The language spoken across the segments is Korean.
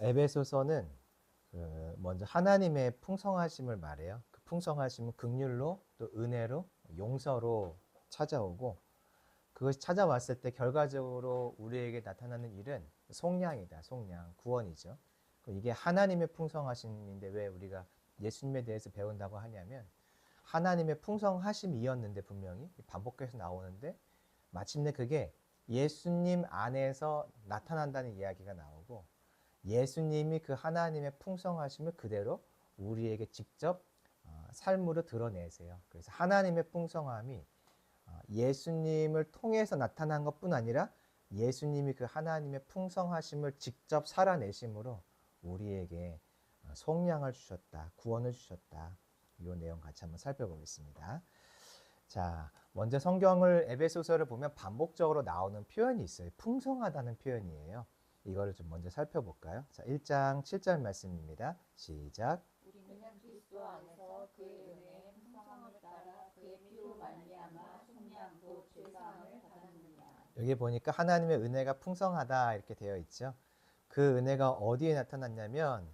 에베소서는 먼저 하나님의 풍성하심을 말해요. 그 풍성하심은 긍휼로 또 은혜로 용서로 찾아오고, 그것이 찾아왔을 때 결과적으로 우리에게 나타나는 일은 속량이다. 속량, 구원이죠. 이게 하나님의 풍성하심인데 왜 우리가 예수님에 대해서 배운다고 하냐면, 하나님의 풍성하심이었는데 분명히 반복해서 나오는데 마침내 그게 예수님 안에서 나타난다는 이야기가 나오고, 예수님이 그 하나님의 풍성하심을 그대로 우리에게 직접 삶으로 드러내세요. 그래서 하나님의 풍성함이 예수님을 통해서 나타난 것뿐 아니라 예수님이 그 하나님의 풍성하심을 직접 살아내심으로 우리에게 속량을 주셨다, 구원을 주셨다. 이 내용 같이 한번 살펴보겠습니다. 자, 먼저 성경을 에베소서를 보면 반복적으로 나오는 표현이 있어요. 풍성하다는 표현이에요. 이거를 좀 먼저 살펴볼까요? 자, 1장 7절 말씀입니다. 시작. 우리는 그리스도 안에서 그의 은혜의 풍성함을 따라 그의 피로 말미암아 속량도 죄사함을 받았느냐. 여기 보니까 하나님의 은혜가 풍성하다 이렇게 되어 있죠. 그 은혜가 어디에 나타났냐면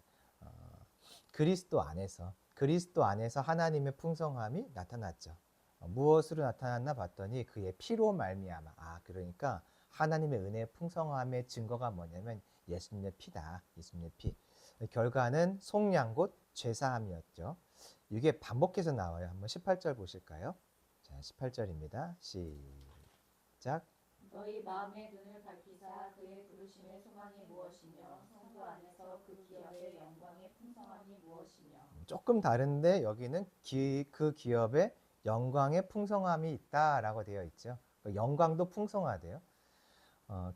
그리스도 안에서 하나님의 풍성함이 나타났죠. 무엇으로 나타났나 봤더니 그의 피로 말미암아. 그러니까 하나님의 은혜의 풍성함의 증거가 뭐냐면 예수님의 피다. 예수님의 피. 결과는 속량 곧 죄사함이었죠. 이게 반복해서 나와요. 한번 18절 보실까요? 자, 18절입니다. 시작. 너희 마음의 눈을 밝히사 그의 부르심의 소망이 무엇이며 성도 안에서 그 기업의 영광의 풍성함이 무엇이며. 조금 다른데 여기는 그 기업의 영광의 풍성함이 있다라고 되어 있죠. 영광도 풍성하대요.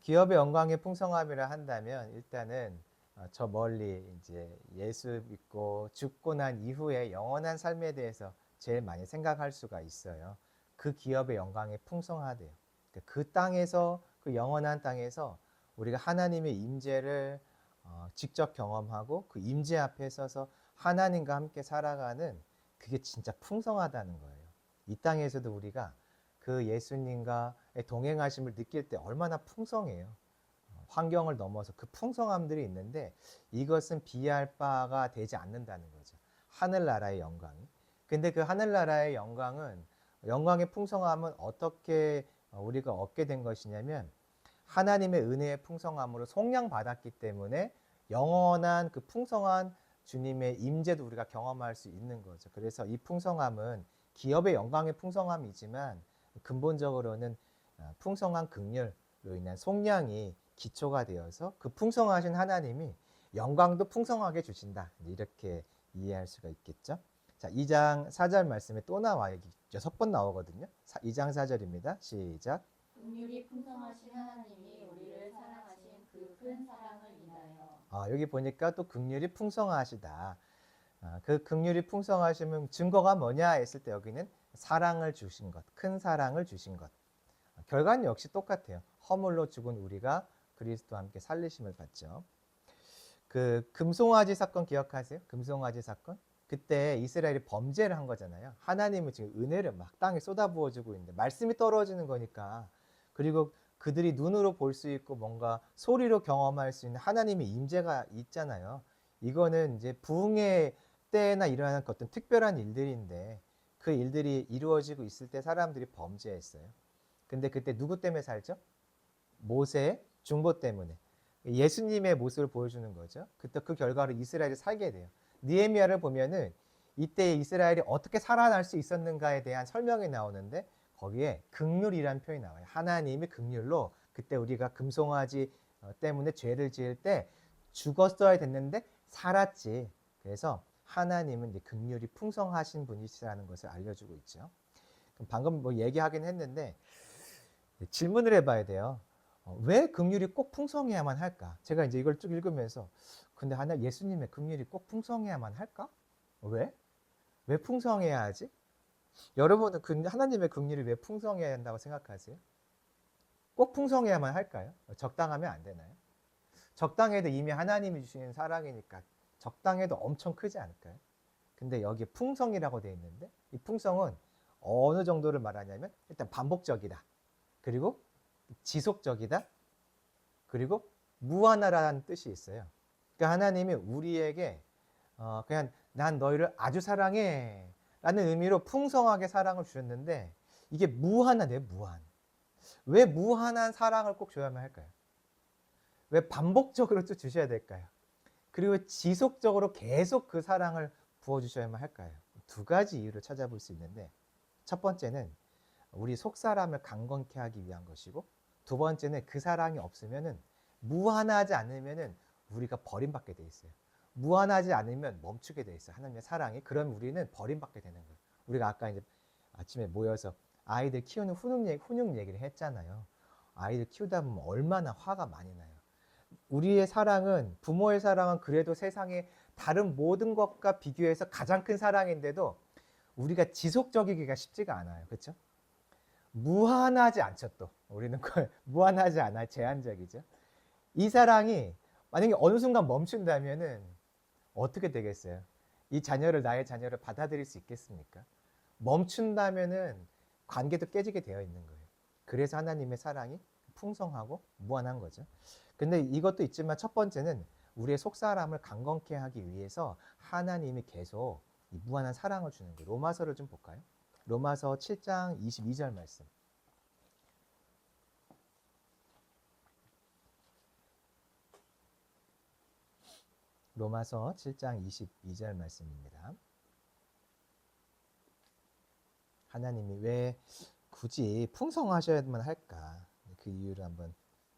기업의 영광의 풍성함이라 한다면 일단은 저 멀리 이제 예수 믿고 죽고 난 이후에 영원한 삶에 대해서 제일 많이 생각할 수가 있어요. 그 기업의 영광이 풍성하대요. 그 땅에서, 그 영원한 땅에서 우리가 하나님의 임재를 직접 경험하고 그 임재 앞에 서서 하나님과 함께 살아가는, 그게 진짜 풍성하다는 거예요. 이 땅에서도 우리가 그 예수님과의 동행하심을 느낄 때 얼마나 풍성해요. 환경을 넘어서 그 풍성함들이 있는데 이것은 비할 바가 되지 않는다는 거죠. 하늘나라의 영광이. 근데 그 하늘나라의 영광의 풍성함은 어떻게 우리가 얻게 된 것이냐면, 하나님의 은혜의 풍성함으로 속량받았기 때문에 영원한 그 풍성한 주님의 임재도 우리가 경험할 수 있는 거죠. 그래서 이 풍성함은 기업의 영광의 풍성함이지만 근본적으로는 풍성한 긍휼로 인한 속량이 기초가 되어서 그 풍성하신 하나님이 영광도 풍성하게 주신다. 이렇게 이해할 수가 있겠죠. 자, 2장 4절 말씀에 또 나와요. 6번 나오거든요. 2장 4절입니다. 시작. 긍휼이 풍성하신 하나님이 우리를 사랑하신 그 큰 사랑을 인하여. 여기 보니까 또 긍휼이 풍성하시다. 그 긍휼이 풍성하시면 증거가 뭐냐 했을 때 여기는 사랑을 주신 것, 큰 사랑을 주신 것. 결과는 역시 똑같아요. 허물로 죽은 우리가 그리스도와 함께 살리심을 받죠. 그 금송아지 사건 기억하세요? 금송아지 사건? 그때 이스라엘이 범죄를 한 거잖아요. 하나님은 지금 은혜를 막 땅에 쏟아부어주고 있는데 말씀이 떨어지는 거니까, 그리고 그들이 눈으로 볼 수 있고 뭔가 소리로 경험할 수 있는 하나님의 임재가 있잖아요. 이거는 이제 부흥의 때나 일어나는 어떤 특별한 일들인데 그 일들이 이루어지고 있을 때 사람들이 범죄했어요. 근데 그때 누구 때문에 살죠? 모세의 중보 때문에. 예수님의 모습을 보여주는 거죠. 그때 그 결과로 이스라엘이 살게 돼요. 느헤미야를 보면은 이때 이스라엘이 어떻게 살아날 수 있었는가에 대한 설명이 나오는데 거기에 긍휼이라는 표현이 나와요. 하나님이 긍휼로 그때 우리가 금송아지 때문에 죄를 지을 때 죽었어야 됐는데 살았지. 그래서 하나님은 이제 긍휼이 풍성하신 분이시라는 것을 알려주고 있죠. 그럼 방금 뭐 얘기하긴 했는데 질문을 해봐야 돼요. 왜 긍휼이 꼭 풍성해야만 할까? 제가 이제 이걸 쭉 읽으면서 근데 예수님의 긍휼이 꼭 풍성해야만 할까? 왜? 왜 풍성해야 하지? 여러분은 하나님의 긍휼이 왜 풍성해야 한다고 생각하세요? 꼭 풍성해야만 할까요? 적당하면 안 되나요? 적당해도 이미 하나님이 주시는 사랑이니까 적당해도 엄청 크지 않을까요? 근데 여기에 풍성이라고 되어 있는데 이 풍성은 어느 정도를 말하냐면 일단 반복적이다. 그리고 지속적이다. 그리고 무한하라는 뜻이 있어요. 그러니까 하나님이 우리에게 그냥 난 너희를 아주 사랑해 라는 의미로 풍성하게 사랑을 주셨는데 이게 무한하네요. 무한. 왜 무한한 사랑을 꼭 줘야만 할까요? 왜 반복적으로 또 주셔야 될까요? 그리고 지속적으로 계속 그 사랑을 부어주셔야만 할까요? 두 가지 이유를 찾아볼 수 있는데 첫 번째는 우리 속사람을 강건케 하기 위한 것이고 두 번째는 그 사랑이 없으면은 무한하지 않으면은 우리가 버림받게 돼 있어요. 무한하지 않으면 멈추게 돼 있어요. 하나님의 사랑이. 그럼 우리는 버림받게 되는 거예요. 우리가 아까 이제 아침에 모여서 아이들 키우는 훈육 얘기를 했잖아요. 아이들 키우다 보면 얼마나 화가 많이 나요. 우리의 사랑은 부모의 사랑은 그래도 세상에 다른 모든 것과 비교해서 가장 큰 사랑인데도 우리가 지속적이기가 쉽지가 않아요. 그렇죠? 무한하지 않죠. 또 우리는 무한하지 않아요. 제한적이죠. 이 사랑이 만약에 어느 순간 멈춘다면은 어떻게 되겠어요? 이 자녀를 나의 자녀를 받아들일 수 있겠습니까? 멈춘다면은 관계도 깨지게 되어 있는 거예요. 그래서 하나님의 사랑이 풍성하고 무한한 거죠. 근데 이것도 있지만 첫 번째는 우리의 속사람을 강건케 하기 위해서 하나님이 계속 이 무한한 사랑을 주는 거예요. 로마서를 좀 볼까요? 로마서 7장 22절 말씀. 로마서 7장 22절 말씀입니다. 하나님이 왜 굳이 풍성하셔야만 할까? 그 이유를 한번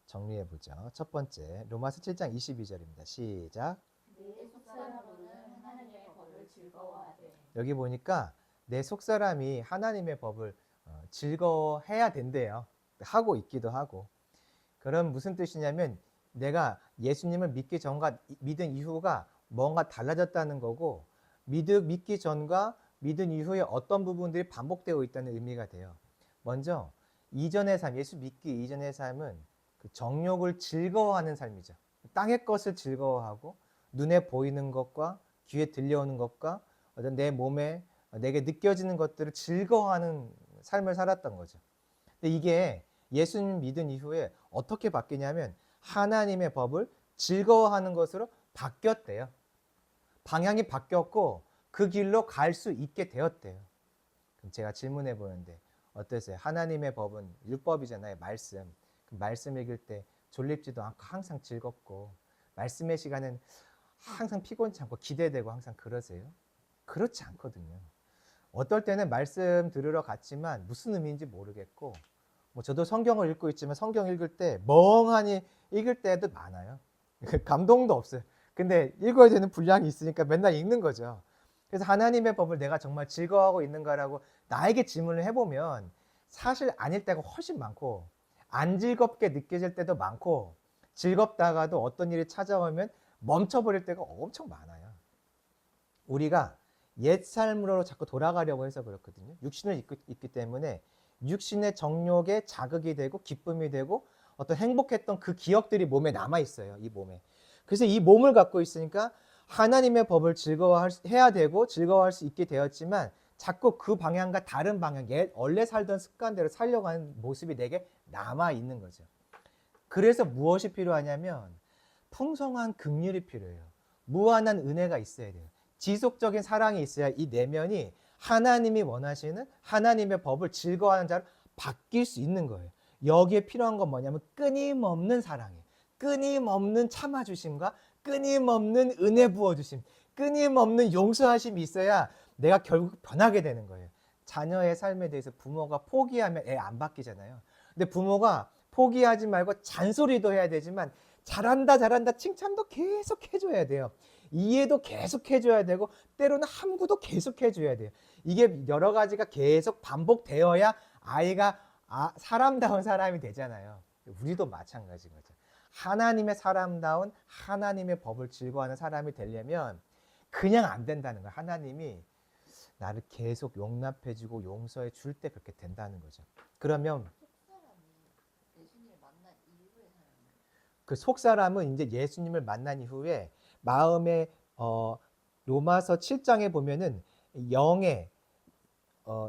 정리해 보죠. 첫 번째, 로마서 7장 22절입니다. 시작. 내 속사람은 하나님의 법을 즐거워하되. 여기 보니까 내 속사람이 하나님의 법을 즐거워해야 된대요. 하고 있기도 하고. 그럼 무슨 뜻이냐면 내가 예수님을 믿기 전과 믿은 이후가 뭔가 달라졌다는 거고 믿기 전과 믿은 이후에 어떤 부분들이 반복되고 있다는 의미가 돼요. 먼저 이전의 삶, 예수 믿기 이전의 삶은 그 정욕을 즐거워하는 삶이죠. 땅의 것을 즐거워하고 눈에 보이는 것과 귀에 들려오는 것과 어떤 내 몸에 내게 느껴지는 것들을 즐거워하는 삶을 살았던 거죠. 근데 이게 예수님 믿은 이후에 어떻게 바뀌냐면 하나님의 법을 즐거워하는 것으로 바뀌었대요. 방향이 바뀌었고 그 길로 갈 수 있게 되었대요. 그럼 제가 질문해 보는데 어떠세요? 하나님의 법은 율법이잖아요. 말씀. 말씀 읽을 때 졸립지도 않고 항상 즐겁고 말씀의 시간은 항상 피곤치 않고 기대되고 항상 그러세요? 그렇지 않거든요. 어떨 때는 말씀 들으러 갔지만 무슨 의미인지 모르겠고 뭐 저도 성경을 읽고 있지만 성경 읽을 때 멍하니 읽을 때도 많아요. 감동도 없어요. 근데 읽어야 되는 분량이 있으니까 맨날 읽는 거죠. 그래서 하나님의 법을 내가 정말 즐거워하고 있는가라고 나에게 질문을 해보면 사실 아닐 때가 훨씬 많고 안 즐겁게 느껴질 때도 많고 즐겁다가도 어떤 일이 찾아오면 멈춰버릴 때가 엄청 많아요. 우리가 옛 삶으로 자꾸 돌아가려고 해서 그렇거든요. 육신을 입기 때문에 육신의 정욕에 자극이 되고 기쁨이 되고 어떤 행복했던 그 기억들이 몸에 남아 있어요. 이 몸에. 그래서 이 몸을 갖고 있으니까 하나님의 법을 즐거워해야 되고 즐거워할 수 있게 되었지만 자꾸 그 방향과 다른 방향, 원래 살던 습관대로 살려고 하는 모습이 내게 남아 있는 거죠. 그래서 무엇이 필요하냐면 풍성한 긍휼이 필요해요. 무한한 은혜가 있어야 돼요. 지속적인 사랑이 있어야 이 내면이 하나님이 원하시는 하나님의 법을 즐거워하는 자로 바뀔 수 있는 거예요. 여기에 필요한 건 뭐냐면 끊임없는 사랑이에요. 끊임없는 참아주심과 끊임없는 은혜 부어주심, 끊임없는 용서하심이 있어야 내가 결국 변하게 되는 거예요. 자녀의 삶에 대해서 부모가 포기하면 애 안 바뀌잖아요. 근데 부모가 포기하지 말고 잔소리도 해야 되지만 잘한다 잘한다 칭찬도 계속 해줘야 돼요. 이해도 계속 해줘야 되고 때로는 함구도 계속 해줘야 돼요. 이게 여러 가지가 계속 반복되어야 아이가 사람다운 사람이 되잖아요. 우리도 마찬가지인 거죠. 하나님의 사람다운 하나님의 법을 즐거워하는 사람이 되려면 그냥 안 된다는 거예요. 하나님이 나를 계속 용납해주고 용서해 줄 때 그렇게 된다는 거죠. 그러면 예수님을 만난 이후의 사람이에요. 그 속사람은 이제 예수님을 만난 이후에 마음에 로마서 7장에 보면은 영의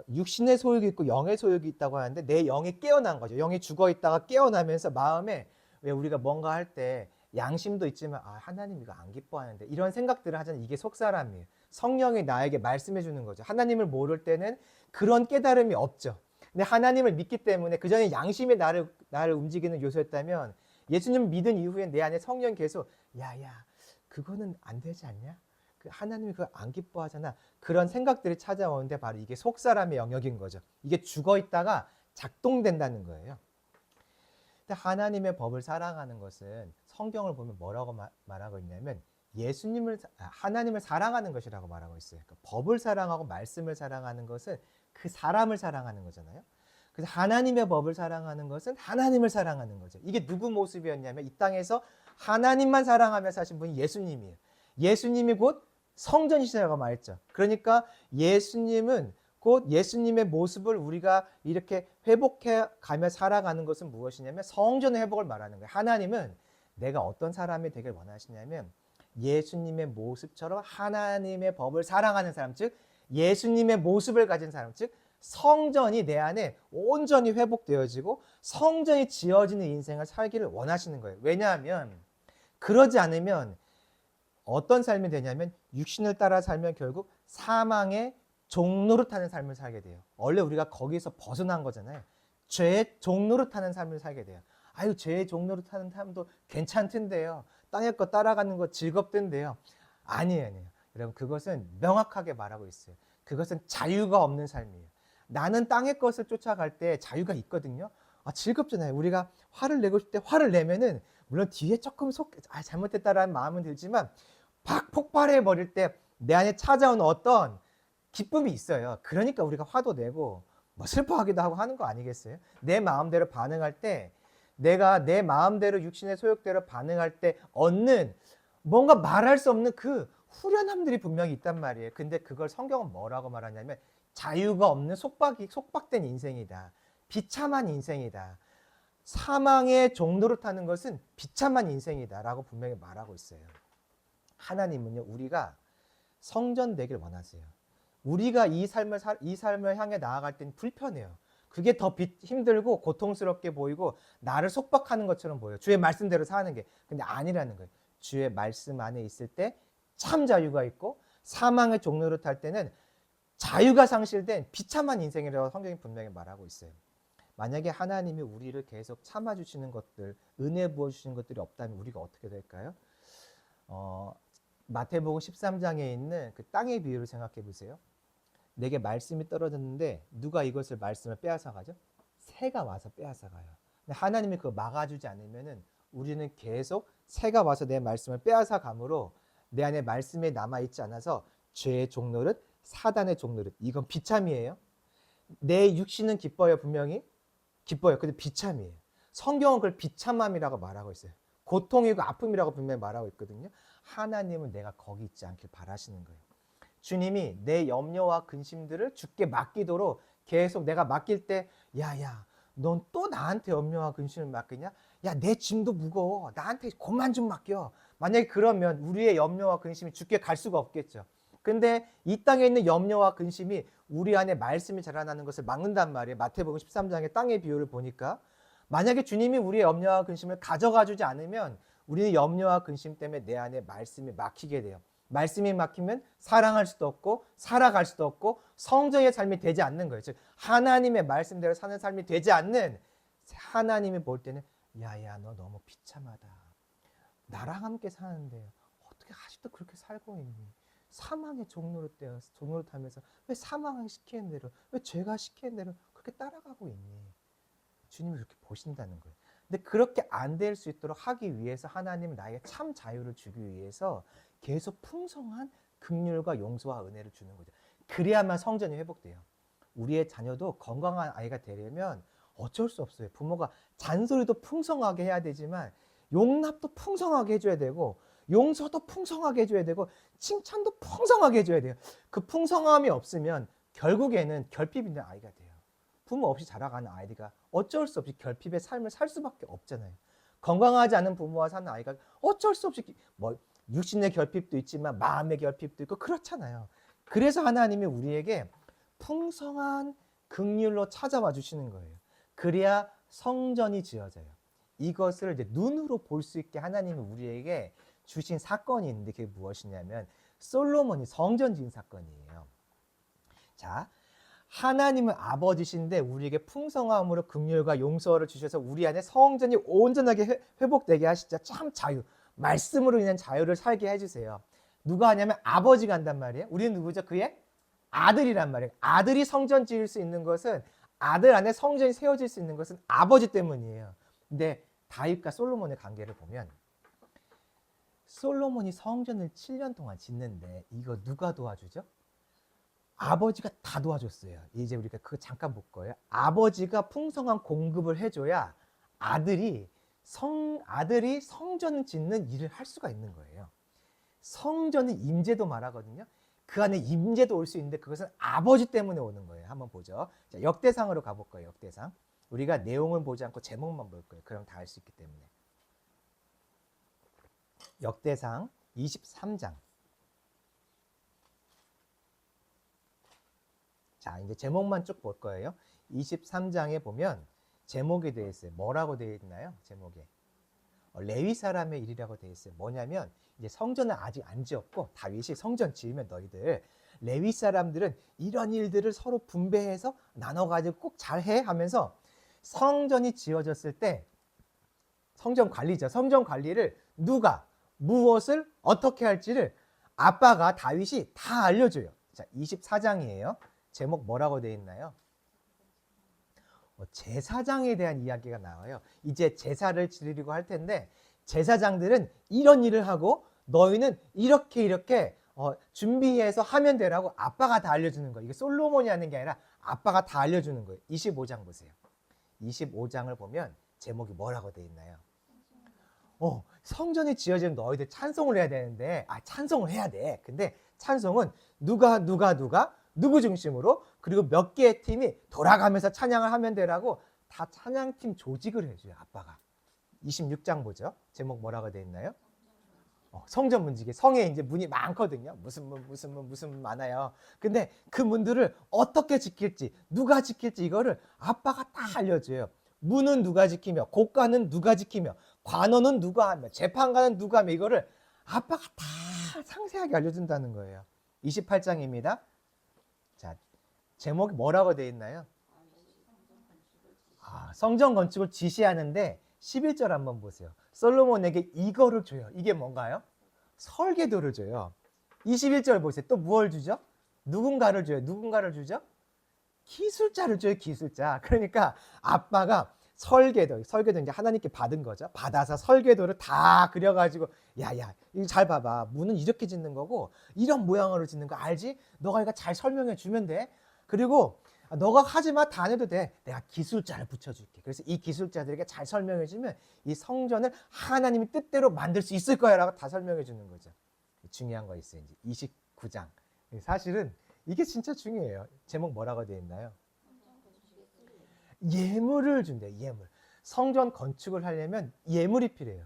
육신의 소욕이 있고 영의 소욕이 있다고 하는데 내 영이 깨어난 거죠. 영이 죽어 있다가 깨어나면서 마음에 왜 우리가 뭔가 할 때 양심도 있지만 하나님 이거 안 기뻐하는데 이런 생각들을 하잖아요. 이게 속사람이에요. 성령이 나에게 말씀해 주는 거죠. 하나님을 모를 때는 그런 깨달음이 없죠. 근데 하나님을 믿기 때문에 그전에 양심이 나를 움직이는 요소였다면 예수님 믿은 이후에 내 안에 성령이 계속 야야 그거는 안 되지 않냐? 하나님이 그걸 안 기뻐하잖아. 그런 생각들이 찾아오는데 바로 이게 속사람의 영역인 거죠. 이게 죽어 있다가 작동된다는 거예요. 근데 하나님의 법을 사랑하는 것은 성경을 보면 뭐라고 말하고 있냐면 하나님을 사랑하는 것이라고 말하고 있어요. 그러니까 법을 사랑하고 말씀을 사랑하는 것은 그 사람을 사랑하는 거잖아요. 그래서 하나님의 법을 사랑하는 것은 하나님을 사랑하는 거죠. 이게 누구 모습이었냐면 이 땅에서 하나님만 사랑하며 사신 분이 예수님이에요. 예수님이 곧 성전이시라고 말했죠. 그러니까 예수님은 곧 예수님의 모습을 우리가 이렇게 회복해 가며 살아가는 것은 무엇이냐면 성전의 회복을 말하는 거예요. 하나님은 내가 어떤 사람이 되길 원하시냐면 예수님의 모습처럼 하나님의 법을 사랑하는 사람, 즉 예수님의 모습을 가진 사람, 즉 성전이 내 안에 온전히 회복되어지고 성전이 지어지는 인생을 살기를 원하시는 거예요. 왜냐하면 그러지 않으면 어떤 삶이 되냐면 육신을 따라 살면 결국 사망의 종노릇하는 삶을 살게 돼요. 원래 우리가 거기서 벗어난 거잖아요. 죄의 종노릇하는 삶을 살게 돼요. 아유 죄의 종노릇하는 삶도 괜찮던데요. 땅의 거 따라가는 거 즐겁던데요. 아니에요. 여러분 그것은 명확하게 말하고 있어요. 그것은 자유가 없는 삶이에요. 나는 땅의 것을 쫓아갈 때 자유가 있거든요. 즐겁잖아요. 우리가 화를 내고 싶을 때 화를 내면은 물론 뒤에 조금 잘못했다라는 마음은 들지만 팍 폭발해 버릴 때 내 안에 찾아온 어떤 기쁨이 있어요. 그러니까 우리가 화도 내고 뭐 슬퍼하기도 하고 하는 거 아니겠어요? 내 마음대로 반응할 때 내가 내 마음대로 육신의 소욕대로 반응할 때 얻는 뭔가 말할 수 없는 그 후련함들이 분명히 있단 말이에요. 근데 그걸 성경은 뭐라고 말하냐면 자유가 없는 속박된 인생이다. 비참한 인생이다. 사망의 종노릇하는 것은 비참한 인생이다 라고 분명히 말하고 있어요. 하나님은요 우리가 성전 되길 원하세요. 우리가 이 삶을 향해 나아갈 때는 불편해요. 그게 더 힘들고 고통스럽게 보이고 나를 속박하는 것처럼 보여요. 주의 말씀대로 사는 게. 근데 아니라는 거예요. 주의 말씀 안에 있을 때 참 자유가 있고 사망의 종노릇 할 때는 자유가 상실된 비참한 인생이라고 성경이 분명히 말하고 있어요. 만약에 하나님이 우리를 계속 참아주시는 것들, 은혜 부어주시는 것들이 없다면 우리가 어떻게 될까요? 마태복음 13장에 있는 그 땅의 비유를 생각해 보세요. 내게 말씀이 떨어졌는데 누가 이것을 말씀을 빼앗아 가죠? 새가 와서 빼앗아 가요. 근데 하나님이 그거 막아주지 않으면은 우리는 계속 새가 와서 내 말씀을 빼앗아 가므로 내 안에 말씀이 남아있지 않아서 죄의 종노릇, 사단의 종노릇, 이건 비참이에요. 내 육신은 기뻐요. 분명히 기뻐요. 근데 비참이에요. 성경은 그걸 비참함이라고 말하고 있어요. 고통이고 아픔이라고 분명히 말하고 있거든요. 하나님은 내가 거기 있지 않길 바라시는 거예요. 주님이 내 염려와 근심들을 주께 맡기도록 계속 내가 맡길 때 야야 넌 또 나한테 염려와 근심을 맡기냐? 야 내 짐도 무거워. 나한테 그만 좀 맡겨. 만약에 그러면 우리의 염려와 근심이 주께 갈 수가 없겠죠. 근데 이 땅에 있는 염려와 근심이 우리 안에 말씀이 자라나는 것을 막는단 말이에요. 마태복음 13장의 땅의 비유를 보니까 만약에 주님이 우리의 염려와 근심을 가져가 주지 않으면 우리는 염려와 근심 때문에 내 안에 말씀이 막히게 돼요. 말씀이 막히면 사랑할 수도 없고 살아갈 수도 없고 성정의 삶이 되지 않는 거예요. 즉 하나님의 말씀대로 사는 삶이 되지 않는 하나님이 볼 때는 야야 너 너무 비참하다. 나랑 함께 사는데 어떻게 아직도 그렇게 살고 있니? 사망의 종노릇하면서 왜 사망을 시키는 대로 왜 죄가 시키는 대로 그렇게 따라가고 있니? 주님이 그렇게 보신다는 거예요. 근데 그렇게 안 될 수 있도록 하기 위해서 하나님은 나에게 참 자유를 주기 위해서 계속 풍성한 긍휼과 용서와 은혜를 주는 거죠. 그래야만 성전이 회복돼요. 우리의 자녀도 건강한 아이가 되려면 어쩔 수 없어요. 부모가 잔소리도 풍성하게 해야 되지만 용납도 풍성하게 해줘야 되고 용서도 풍성하게 해줘야 되고 칭찬도 풍성하게 해줘야 돼요. 그 풍성함이 없으면 결국에는 결핍 있는 아이가 돼요. 부모 없이 자라가는 아이가 어쩔 수 없이 결핍의 삶을 살 수밖에 없잖아요. 건강하지 않은 부모와 사는 아이가 어쩔 수 없이 뭐 육신의 결핍도 있지만 마음의 결핍도 있고 그렇잖아요. 그래서 하나님이 우리에게 풍성한 긍휼로 찾아와 주시는 거예요. 그래야 성전이 지어져요. 이것을 이제 눈으로 볼 수 있게 하나님이 우리에게 주신 사건이 있는데 그게 무엇이냐면 솔로몬이 성전 지은 사건이에요. 자, 하나님은 아버지신데 우리에게 풍성함으로 긍휼과 용서를 주셔서 우리 안에 성전이 온전하게 회복되게 하시자. 참 자유, 말씀으로 인한 자유를 살게 해주세요. 누가 하냐면 아버지가 한단 말이에요. 우리는 누구죠? 그의 아들이란 말이에요. 아들이 성전 지을 수 있는 것은, 아들 안에 성전이 세워질 수 있는 것은 아버지 때문이에요. 근데 다윗과 솔로몬의 관계를 보면 솔로몬이 성전을 7년 동안 짓는데 이거 누가 도와주죠? 아버지가 다 도와줬어요. 이제 우리가 그거 잠깐 볼 거예요. 아버지가 풍성한 공급을 해줘야 아들이 성전을 짓는 일을 할 수가 있는 거예요. 성전은 임재도 말하거든요. 그 안에 임재도 올 수 있는데 그것은 아버지 때문에 오는 거예요. 한번 보죠. 자, 역대상으로 가볼 거예요. 역대상. 우리가 내용을 보지 않고 제목만 볼 거예요. 그럼 다 알 수 있기 때문에. 역대상 23장. 자, 이제 제목만 쭉 볼 거예요. 23장에 보면 제목이 되어 있어요. 뭐라고 되어 있나요? 제목에. 레위 사람의 일이라고 되어 있어요. 뭐냐면 이제 성전을 아직 안 지었고 다윗이 성전 지으면 너희들 레위 사람들은 이런 일들을 서로 분배해서 나눠가지고 꼭 잘해 하면서 성전이 지어졌을 때 성전 관리죠. 성전 관리를 누가 무엇을 어떻게 할지를 아빠가 다윗이 다 알려줘요. 자, 24장이에요. 제목 뭐라고 되어 있나요? 제사장에 대한 이야기가 나와요. 이제 제사를 지르려고 할 텐데 제사장들은 이런 일을 하고 너희는 이렇게 준비해서 하면 되라고 아빠가 다 알려주는 거예요. 이게 솔로몬이 하는 게 아니라 아빠가 다 알려주는 거예요. 25장 보세요. 25장을 보면 제목이 뭐라고 되어 있나요? 성전이 지어지면 너희들 찬송을 해야 되는데 찬송을 해야 돼. 근데 찬송은 누구 중심으로 그리고 몇 개의 팀이 돌아가면서 찬양을 하면 되라고 다 찬양팀 조직을 해줘요. 아빠가. 26장 보죠. 제목 뭐라고 되어 있나요? 성전 문지기. 성에 이제 문이 많거든요. 무슨 문 많아요. 근데 그 문들을 어떻게 지킬지, 누가 지킬지 이거를 아빠가 다 알려줘요. 문은 누가 지키며, 고가는 누가 지키며, 관원은 누가 하며, 재판관은 누가 하며 이거를 아빠가 다 상세하게 알려준다는 거예요. 28장입니다. 자, 제목이 뭐라고 되어 있나요? 성전 건축을 지시하는데 11절 한번 보세요. 솔로몬에게 이거를 줘요. 이게 뭔가요? 설계도를 줘요. 21절 보세요. 또 무엇을 주죠? 누군가를 줘요. 누군가를 주죠? 기술자를 줘요. 기술자. 그러니까 아빠가 설계도 이제 하나님께 받은 거죠. 받아서 설계도를 다 그려가지고 야야 이거 잘 봐봐. 문은 이렇게 짓는 거고 이런 모양으로 짓는 거 알지? 너가 이거 잘 설명해 주면 돼. 그리고 너가 하지 마. 다 안 해도 돼. 내가 기술자를 붙여줄게. 그래서 이 기술자들에게 잘 설명해 주면 이 성전을 하나님이 뜻대로 만들 수 있을 거야 라고 다 설명해 주는 거죠. 중요한 거 있어요. 이제 29장. 사실은 이게 진짜 중요해요. 제목 뭐라고 되어 있나요? 예물을 준대요. 예물. 성전 건축을 하려면 예물이 필요해요.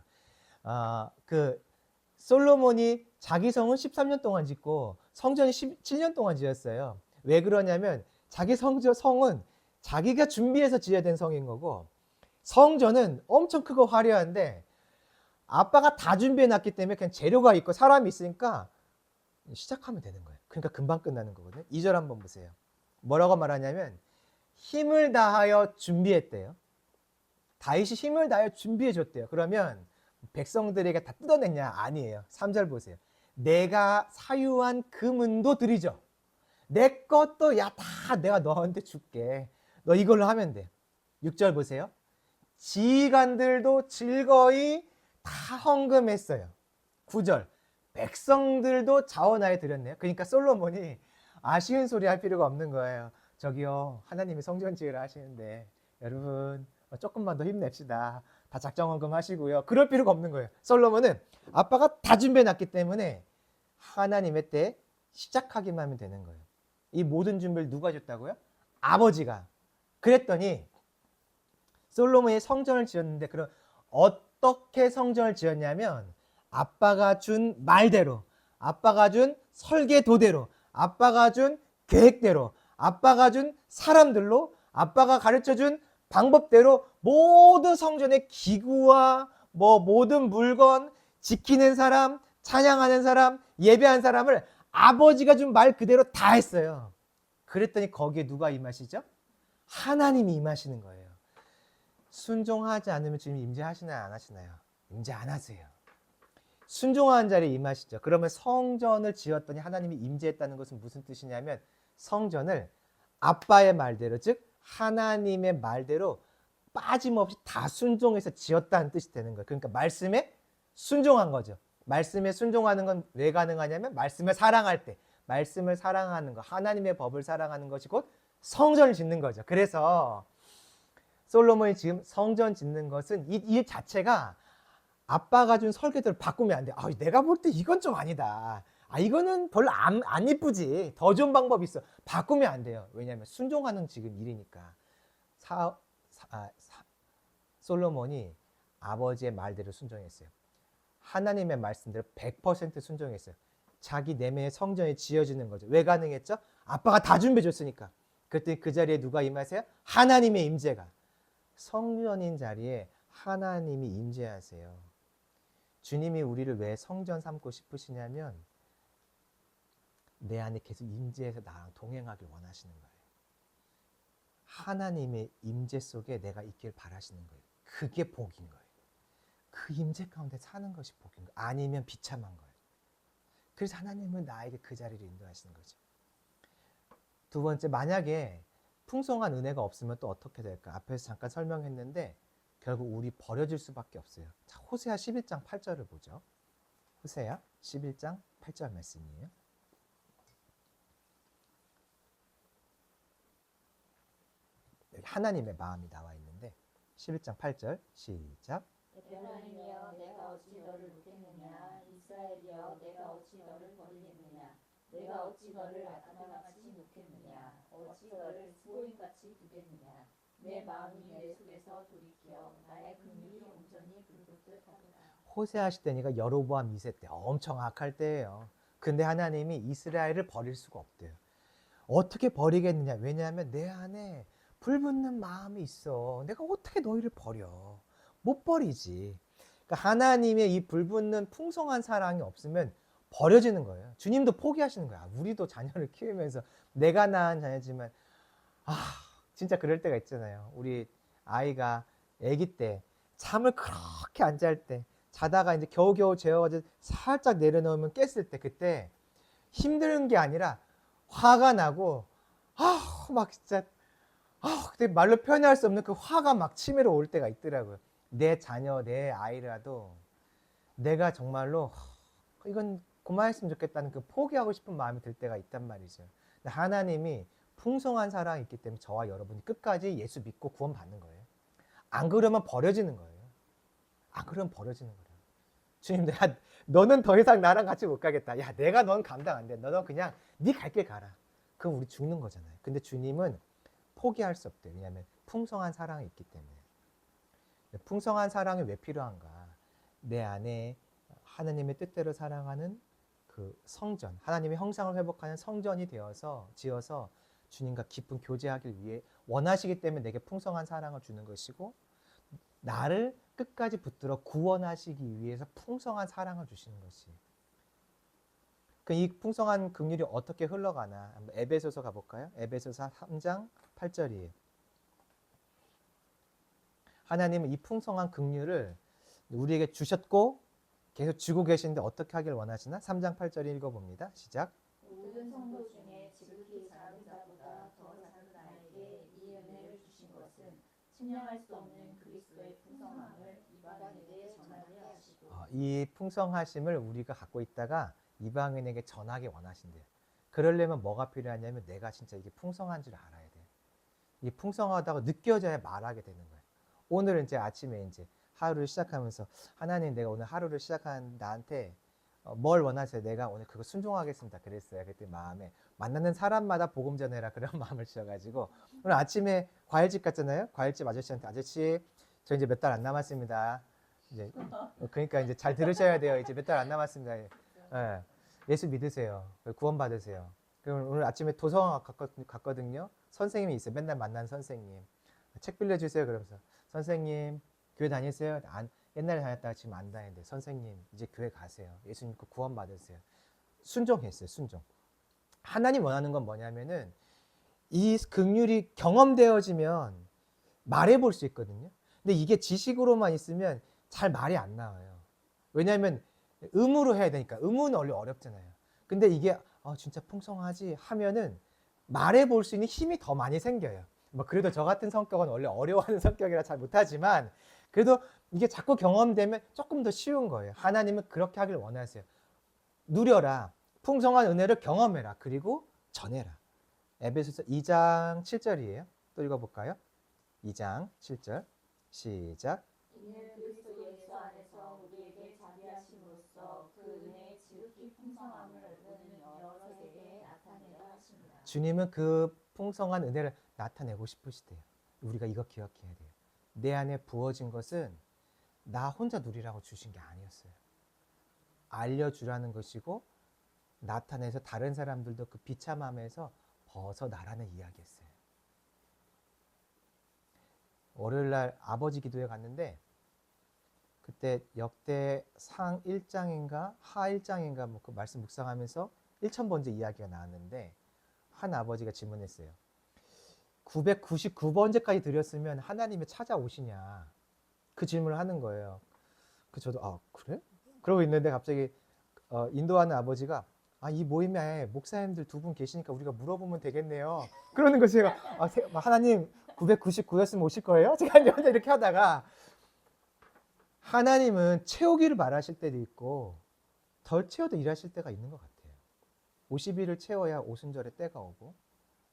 솔로몬이 자기 성은 13년 동안 짓고 성전이 17년 동안 지었어요. 왜 그러냐면 자기 성은 자기가 준비해서 지어야 된 성인 거고 성전은 엄청 크고 화려한데 아빠가 다 준비해 놨기 때문에 그냥 재료가 있고 사람이 있으니까 시작하면 되는 거예요. 그러니까 금방 끝나는 거거든요. 2절 한번 보세요. 뭐라고 말하냐면 힘을 다하여 준비했대요. 다윗이 힘을 다하여 준비해 줬대요. 그러면 백성들에게 다 뜯어냈냐? 아니에요. 3절 보세요. 내가 사유한 금은도 드리죠. 내 것도 다 내가 너한테 줄게. 너 이걸로 하면 돼. 6절 보세요. 지휘관들도 즐거이 다 헌금했어요. 9절. 백성들도 자원하여 드렸네요. 그러니까 솔로몬이 아쉬운 소리 할 필요가 없는 거예요. 저기요, 하나님이 성전 지으라 하시는데 여러분 조금만 더 힘냅시다. 다 작정 헌금 하시고요. 그럴 필요가 없는 거예요. 솔로몬은 아빠가 다 준비해 놨기 때문에 하나님의 때 시작하기만 하면 되는 거예요. 이 모든 준비를 누가 줬다고요? 아버지가. 그랬더니 솔로몬이 성전을 지었는데 그럼 어떻게 성전을 지었냐면 아빠가 준 말대로, 아빠가 준 설계도대로, 아빠가 준 계획대로, 아빠가 준 사람들로, 아빠가 가르쳐준 방법대로 모든 성전의 기구와 뭐 모든 물건, 지키는 사람, 찬양하는 사람, 예배한 사람을 아버지가 준 말 그대로 다 했어요. 그랬더니 거기에 누가 임하시죠? 하나님이 임하시는 거예요. 순종하지 않으면 주님 임재하시나요? 안 하시나요? 임재 안 하세요. 순종하는 자리에 임하시죠. 그러면 성전을 지었더니 하나님이 임재했다는 것은 무슨 뜻이냐면 성전을 아빠의 말대로, 즉 하나님의 말대로 빠짐없이 다 순종해서 지었다는 뜻이 되는 거예요. 그러니까 말씀에 순종한 거죠. 말씀에 순종하는 건 왜 가능하냐면 말씀을 사랑할 때, 말씀을 사랑하는 거, 하나님의 법을 사랑하는 것이 곧 성전을 짓는 거죠. 그래서 솔로몬이 지금 성전 짓는 것은 이 일 자체가 아빠가 준 설계대로 바꾸면 안 돼. 내가 볼 때 이건 좀 아니다. 이거는 별로 안 이쁘지. 더 좋은 방법이 있어. 바꾸면 안 돼요. 왜냐하면 순종하는 지금 일이니까. 솔로몬이 아버지의 말대로 순종했어요. 하나님의 말씀대로 100% 순종했어요. 자기 내면의 성전이 지어지는 거죠. 왜 가능했죠? 아빠가 다 준비해 줬으니까. 그랬더니 그 자리에 누가 임하세요? 하나님의 임재가. 성전인 자리에 하나님이 임재하세요. 주님이 우리를 왜 성전 삼고 싶으시냐면 내 안에 계속 임재해서 나랑 동행하길 원하시는 거예요. 하나님의 임재 속에 내가 있길 바라시는 거예요. 그게 복인 거예요. 그 임재 가운데 사는 것이 복인 거예요. 아니면 비참한 거예요. 그래서 하나님은 나에게 그 자리를 인도하시는 거죠. 두 번째, 만약에 풍성한 은혜가 없으면 또 어떻게 될까? 앞에서 잠깐 설명했는데 결국 우리 버려질 수밖에 없어요. 자, 호세아 11장 8절을 보죠. 호세아 11장 8절 말씀이에요. 여기 하나님의 마음이 나와 있는데 11장 8절 시작. 하나님이여 내가 어찌 너를 놓겠느냐 이스라엘이여 내가 어찌 너를 버리겠느냐 내가 어찌 너를 아담같이 놓겠느냐 어찌 너를 스보임같이 두겠느냐 내 마음이 내 속에서 돌이켜 나의 긍휼이 온전히 불붙듯 하도다. 호세아 시대니까 여로보암 2세 때 엄청 악할 때예요. 근데 하나님이 이스라엘을 버릴 수가 없대요. 어떻게 버리겠느냐? 왜냐하면 내 안에 불붙는 마음이 있어. 내가 어떻게 너희를 버려? 못 버리지. 그러니까 하나님의 이 불붙는 풍성한 사랑이 없으면 버려지는 거예요. 주님도 포기하시는 거야. 우리도 자녀를 키우면서 내가 낳은 자녀지만 진짜 그럴 때가 있잖아요. 우리 아이가 아기 때 잠을 그렇게 안 잘 때 자다가 이제 겨우겨우 재워가지고 살짝 내려놓으면 깼을 때 그때 힘든 게 아니라 화가 나고 막 진짜 그때 말로 표현할 수 없는 그 화가 막 치밀어 올 때가 있더라고요. 내 자녀, 내 아이라도 내가 정말로 이건 그만했으면 좋겠다는 그 포기하고 싶은 마음이 들 때가 있단 말이죠. 근데 하나님이 풍성한 사랑이 있기 때문에 저와 여러분이 끝까지 예수 믿고 구원받는 거예요. 안 그러면 버려지는 거예요. 안 그러면 버려지는 거예요. 주님, 너는 더 이상 나랑 같이 못 가겠다. 야, 내가 넌 감당 안 돼. 너는 그냥 네 갈 길 가라. 그럼 우리 죽는 거잖아요. 근데 주님은 포기할 수 없대요. 왜냐하면 풍성한 사랑이 있기 때문에. 풍성한 사랑이 왜 필요한가? 내 안에 하나님의 뜻대로 사랑하는 그 성전, 하나님의 형상을 회복하는 성전이 지어서 주님과 깊은 교제하길 위해 원하시기 때문에 내게 풍성한 사랑을 주는 것이고 나를 끝까지 붙들어 구원하시기 위해서 풍성한 사랑을 주시는 것이. 이 풍성한 긍휼이 어떻게 흘러가나 한번 에베소서 가볼까요? 에베소서 3장 8절이에요. 하나님은 이 풍성한 긍휼을 우리에게 주셨고 계속 주고 계시는데 어떻게 하길 원하시나? 3장 8절 읽어봅니다. 시작. 모든 성도 중에 지극히 작은 자보다 더 작은 나에게 이 은혜를 주신 것은 측량할 수 없는 그리스도의 풍성함을 이방인에게 전하게 하시고. 이 풍성하심을 우리가 갖고 있다가 이방인에게 전하게 원하신대요. 그러려면 뭐가 필요하냐면 내가 진짜 이게 풍성한 줄 알아야 돼. 이 풍성하다고 느껴져야 말하게 되는 거예요. 오늘은 이제 아침에 이제 하루를 시작하면서 하나님, 내가 오늘 하루를 시작한 나한테 뭘 원하세요? 내가 오늘 그거 순종하겠습니다. 그랬어요. 그때 마음에 만나는 사람마다 복음 전해라 그런 마음을 주셔가지고 오늘 아침에 과일집 갔잖아요. 과일집 아저씨한테 아저씨 저 이제 몇 달 안 남았습니다. 이제 그러니까 이제 잘 들으셔야 돼요. 이제 몇 달 안 남았습니다. 예. 예수 믿으세요. 구원 받으세요. 그럼 오늘 아침에 도서관 갔거든요. 선생님이 있어요. 맨날 만난 선생님. 책 빌려주세요. 그러면서 선생님 교회 다니세요? 옛날에 다녔다가 지금 안 다니는데 선생님 이제 교회 가세요. 예수 믿고 구원 받으세요. 순종했어요. 순종. 하나님 원하는 건 뭐냐면은 이 긍휼이 경험되어지면 말해볼 수 있거든요. 근데 이게 지식으로만 있으면 잘 말이 안 나와요. 왜냐하면 의무로 해야 되니까. 의무는 원래 어렵잖아요. 근데 이게 진짜 풍성하지 하면은 말해볼 수 있는 힘이 더 많이 생겨요. 뭐 그래도 저 같은 성격은 원래 어려워하는 성격이라 잘 못하지만 그래도 이게 자꾸 경험되면 조금 더 쉬운 거예요. 하나님은 그렇게 하길 원하세요. 누려라. 풍성한 은혜를 경험해라. 그리고 전해라. 에베소서 2장 7절이에요. 또 읽어볼까요? 2장 7절 시작. 이는 그리스도 예수 안에서 우리에게 자비하심으로써 그 은혜의 지극히 풍성함을 우리는 여러 세대에 나타내려 하십니다. 주님은 그 풍성한 은혜를 나타내고 싶으시대요. 우리가 이거 기억해야 돼요. 내 안에 부어진 것은 나 혼자 누리라고 주신 게 아니었어요. 알려주라는 것이고 나타내서 다른 사람들도 그 비참함에서 벗어나라는 이야기였어요. 월요일날 아버지 기도회 갔는데 그때 역대상 1장인가 하 1장인가 뭐 그 말씀 묵상하면서 1000번째 이야기가 나왔는데 한 아버지가 질문했어요. 999번째까지 드렸으면 하나님이 찾아오시냐? 그 질문을 하는 거예요. 그 저도 그래? 그러고 있는데 갑자기 인도하는 아버지가 이 모임에 목사님들 두 분 계시니까 우리가 물어보면 되겠네요. 그러는 거 제가 하나님 999였으면 오실 거예요? 제가 혼자 이렇게 하다가 하나님은 채우기를 바라실 때도 있고 덜 채워도 일하실 때가 있는 것 같아요. 50일을 채워야 오순절에 때가 오고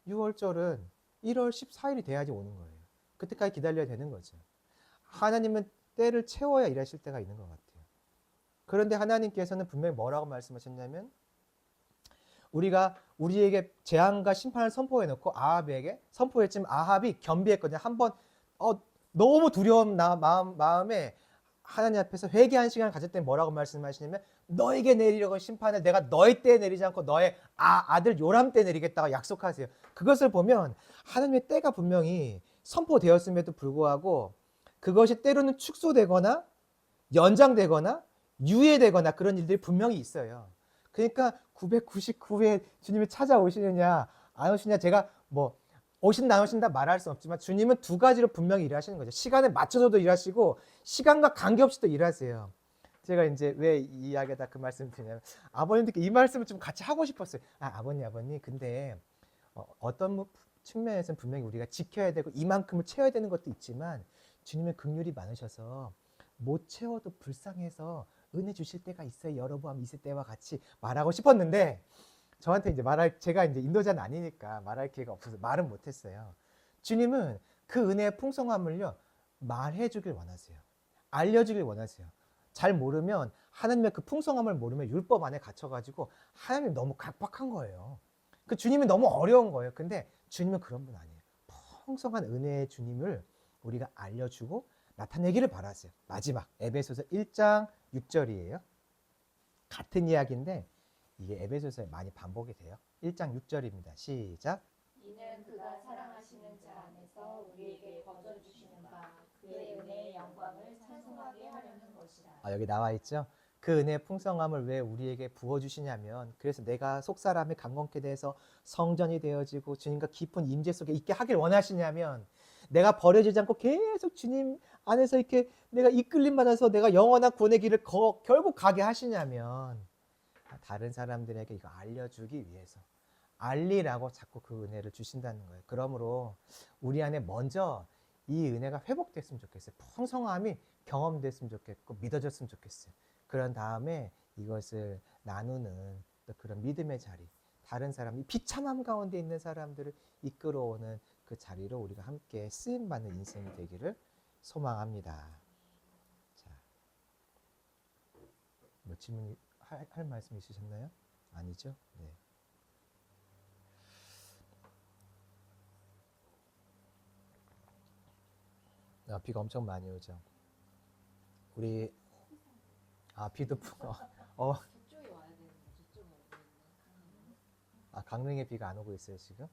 6월절은 1월 14일이 돼야지 오는 거예요. 그때까지 기다려야 되는 거죠. 하나님은 때를 채워야 일하실 때가 있는 것 같아요. 그런데 하나님께서는 분명히 뭐라고 말씀하셨냐면 우리가 우리에게 재앙과 심판을 선포해놓고 아합에게 선포했지만 아합이 겸비했거든요. 한번 너무 두려운 마음에 하나님 앞에서 회개한 시간을 가질 때 뭐라고 말씀하시냐면 너에게 내리려고 심판을 내가 너의 때에 내리지 않고 너의 아들 요람 때 내리겠다고 약속하세요. 그것을 보면 하나님의 때가 분명히 선포되었음에도 불구하고 그것이 때로는 축소되거나 연장되거나 유예되거나 그런 일들이 분명히 있어요. 그러니까 999회 주님이 찾아오시느냐 안 오시냐 제가 뭐 오신다 안 오신다 말할 수 없지만 주님은 두 가지로 분명히 일하시는 거죠. 시간에 맞춰서도 일하시고 시간과 관계없이도 일하세요. 제가 이제 왜 이 이야기에다 그 말씀을 드리냐면 아버님들께 이 말씀을 좀 같이 하고 싶었어요. 아버님 근데 어떤 측면에서는 분명히 우리가 지켜야 되고 이만큼을 채워야 되는 것도 있지만 주님은 긍휼이 많으셔서 못 채워도 불쌍해서 은혜 주실 때가 있어요. 여러분 있을 때와 같이 말하고 싶었는데 저한테 이제 제가 이제 인도자는 아니니까 말할 기회가 없어서 말은 못했어요. 주님은 그 은혜의 풍성함을요 말해주길 원하세요. 알려주길 원하세요. 잘 모르면 하나님의 그 풍성함을 모르면 율법 안에 갇혀가지고 하나님이 너무 각박한 거예요. 그 주님이 너무 어려운 거예요. 근데 주님은 그런 분 아니에요. 풍성한 은혜의 주님을 우리가 알려주고 나타내기를 바라세요. 마지막 에베소서 1장 6절이에요. 같은 이야기인데 이게 에베소서에 많이 반복이 돼요. 1장 6절입니다. 시작. 이는 그가 사랑하시는 자 안에서 우리에게 거저 주시는 바 그의 은혜의 영광을 찬송하게 하려는 것이라. 여기 나와 있죠. 그 은혜의 풍성함을 왜 우리에게 부어주시냐면 그래서 내가 속사람이 강건케 돼서 성전이 되어지고 주님과 깊은 임재 속에 있게 하길 원하시냐면 내가 버려지지 않고 계속 주님 안에서 이렇게 내가 이끌림 받아서 내가 영원한 구원의 길을 결국 가게 하시냐면 다른 사람들에게 이거 알려주기 위해서 알리라고 자꾸 그 은혜를 주신다는 거예요. 그러므로 우리 안에 먼저 이 은혜가 회복됐으면 좋겠어요. 풍성함이 경험됐으면 좋겠고 믿어졌으면 좋겠어요. 그런 다음에 이것을 나누는 또 그런 믿음의 자리, 다른 사람, 이 비참함 가운데 있는 사람들을 이끌어오는 그 자리로 우리가 함께 쓰임받는 인생이 되기를 소망합니다. 자, 뭐 질문 할 말씀 있으셨나요? 아니죠? 네. 비가 엄청 많이 오죠. 우리 비도 저쪽에 와야 되는데 저쪽은 오고 있네. 강릉에 비가 안 오고 있어요 지금?